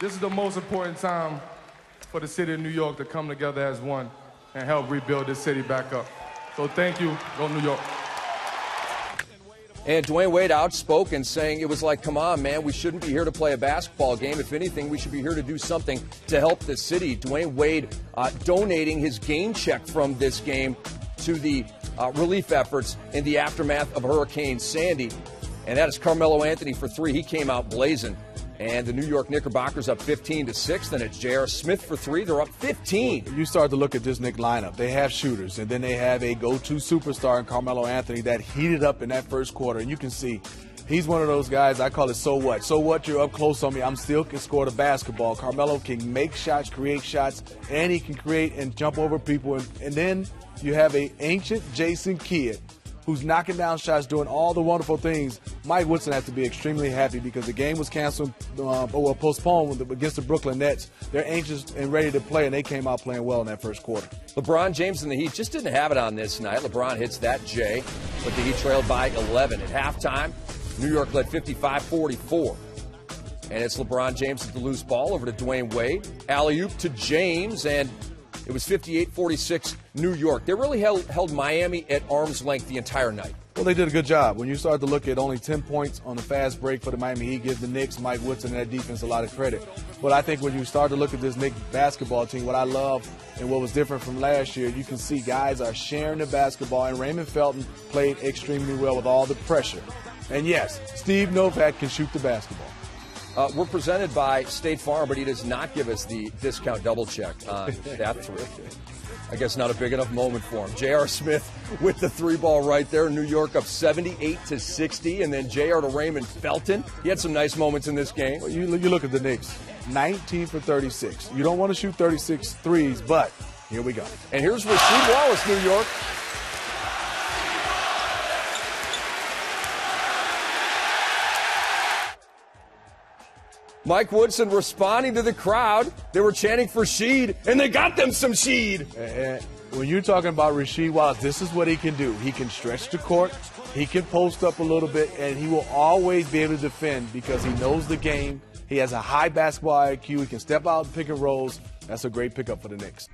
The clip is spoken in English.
This is the most important time for the city of New York to come together as one and help rebuild this city back up. So thank you. Go New York. And Dwayne Wade outspoken, saying it was like, come on, man, we shouldn't be here to play a basketball game. If anything, we should be here to do something to help the city. Dwayne Wade donating his game check from this game to the relief efforts in the aftermath of Hurricane Sandy. And that is Carmelo Anthony for three. He came out blazing. And the New York Knickerbockers up 15-6. Then it's J.R. Smith for three. They're up 15. You start to look at this Knicks lineup. They have shooters, and then they have a go-to superstar in Carmelo Anthony that heated up in that first quarter. And you can see he's one of those guys, I call it so what. So what, you're up close on me. I'm still can score the basketball. Carmelo can make shots, create shots, and he can create and jump over people. And then you have a ancient Jason Kidd who's knocking down shots, doing all the wonderful things. Mike Woodson has to be extremely happy because the game was canceled or postponed against the Brooklyn Nets. They're anxious and ready to play, and they came out playing well in that first quarter. LeBron James and the Heat just didn't have it on this night. LeBron hits that J, but the Heat trailed by 11. At halftime, New York led 55-44. And it's LeBron James with the loose ball over to Dwayne Wade. Alley-oop to James, and it was 58-46 New York. They really held Miami at arm's length the entire night. Well, they did a good job. When you start to look at only 10 points on the fast break for the Miami Heat, gives the Knicks, Mike Woodson, and that defense a lot of credit. But I think when you start to look at this Knicks basketball team, what I love and what was different from last year, you can see guys are sharing the basketball, and Raymond Felton played extremely well with all the pressure. And yes, Steve Novak can shoot the basketball. We're presented by State Farm, but he does not give us the discount double check on that three. I guess not a big enough moment for him. J.R. Smith with the three ball right there. New York up 78-60, and then J.R. to Raymond Felton. He had some nice moments in this game. Well, you look at the Knicks, 19 for 36. You don't want to shoot 36 threes, but here we go. And here's Rasheed Wallace, New York. Mike Woodson responding to the crowd. They were chanting for Sheed, and they got them some Sheed. When you're talking about Rasheed Wallace, this is what he can do. He can stretch the court, he can post up a little bit, and he will always be able to defend because he knows the game. He has a high basketball IQ. He can step out and pick and rolls. That's a great pickup for the Knicks.